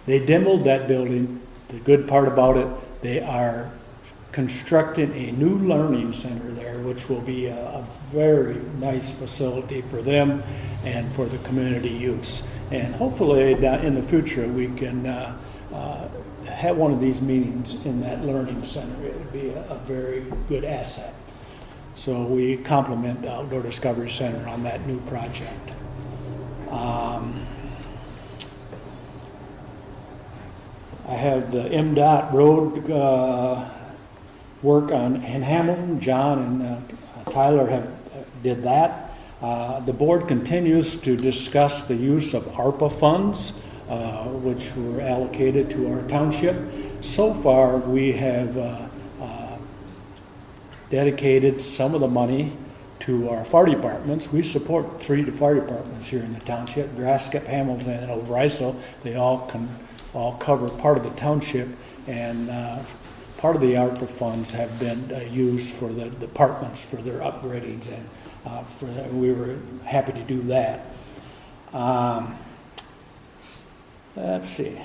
they demoed that building. The good part about it, they are constructing a new learning center there, which will be a very nice facility for them and for the community use. And hopefully in the future we can have one of these meetings in that learning center. It would be a very good asset. So we compliment the Outdoor Discovery Center on that new project. I have the MDOT road work in Hamilton. John and Tyler did that. The board continues to discuss the use of ARPA funds, which were allocated to our township. So far, we have dedicated some of the money to our fire departments. We support 3 fire departments here in the township: Graskip, Hamilton, and Overijssel. They all cover part of the township, and part of the ARPA funds have been used for the departments for their upgradings, and we were happy to do that. Let's see.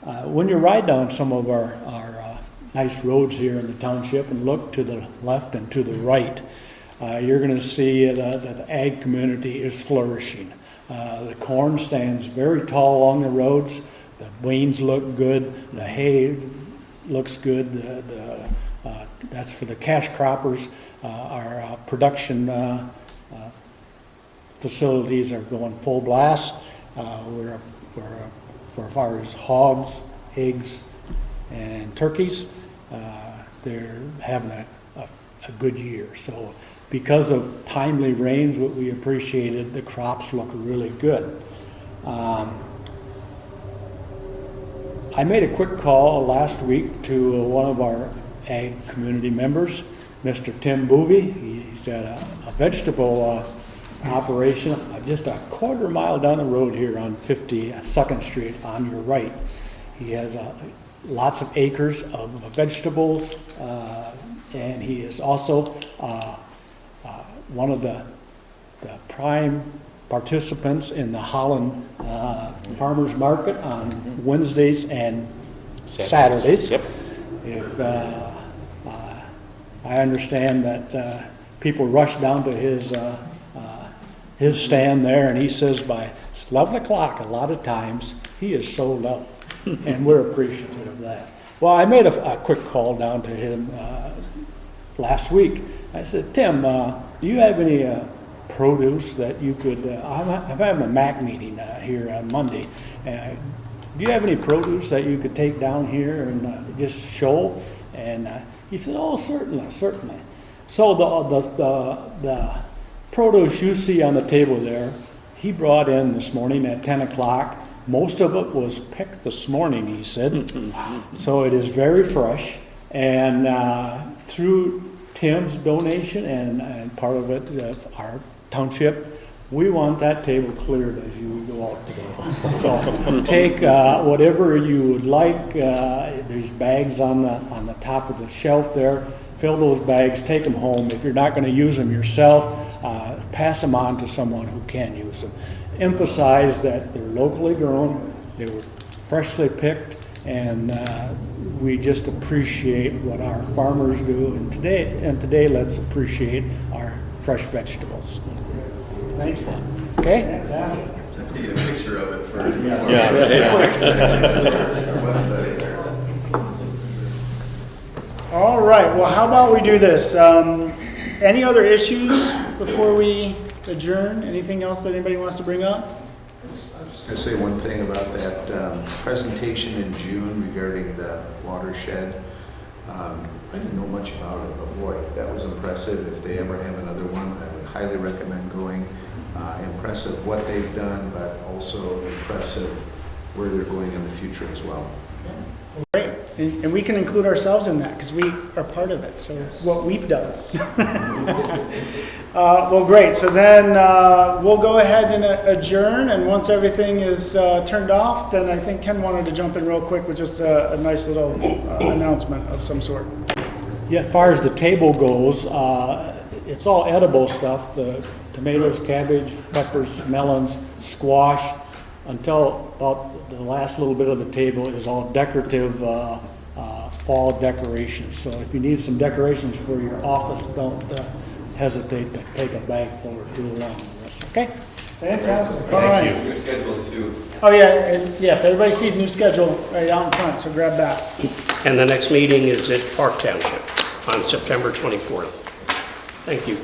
When you ride down some of our nice roads here in the township and look to the left and to the right, you're going to see that the ag community is flourishing. The corn stands very tall along the roads. The weeds look good. The hay looks good. That's for the cash croppers. Our production facilities are going full blast. We're for far as hogs, eggs, and turkeys, they're having a good year. So because of timely rains, what we appreciated, the crops look really good. I made a quick call last week to one of our ag community members, Mr. Tim Boovey. He's got a vegetable operation just a quarter mile down the road here on 52nd Street on your right. He has lots of acres of vegetables, and he is also one of the prime participants in the Holland Farmers Market on Wednesdays and Saturdays. Yep. If I understand that people rush down to his stand there, and he says by 11 o'clock a lot of times he is sold out, and we're appreciative of that. Well, I made a quick call down to him last week. I said, Tim, do you have any produce that you could, I'm having a MACC meeting here on Monday. Do you have any produce that you could take down here and just show? And he said, oh, certainly. So the produce you see on the table there, he brought in this morning at 10 o'clock. Most of it was picked this morning, he said. So it is very fresh. And through Tim's donation and part of it, our township, we want that table cleared as you go out today. So take whatever you would like. There's bags on the top of the shelf there. Fill those bags, take them home. If you're not going to use them yourself, pass them on to someone who can use them. Emphasize that they're locally grown, they were freshly picked, and we just appreciate what our farmers do. And today, let's appreciate our fresh vegetables. Thanks, Ed. Okay? Fantastic. Have to get a picture of it first. All right, well, how about we do this? Any other issues before we adjourn? Anything else that anybody wants to bring up? I was going to say one thing about that presentation in June regarding the watershed. I didn't know much about it, but boy, that was impressive. If they ever have another one, I would highly recommend going. Impressive what they've done, but also impressive where they're going in the future as well. Great, and we can include ourselves in that because we are part of it, so what we've done. Well, great, so then we'll go ahead and adjourn, and once everything is turned off, then I think Ken wanted to jump in real quick with just a nice little announcement of some sort. Yeah, as far as the table goes, it's all edible stuff, the tomatoes, cabbage, peppers, melons, squash, until about the last little bit of the table is all decorative fall decorations. So if you need some decorations for your office, don't hesitate to take a bag full or two along with us. Okay? Fantastic. All right. New schedules too. Oh yeah, and yeah, if everybody sees new schedule right out in front, so grab that. And the next meeting is at Park Township on September 24th. Thank you.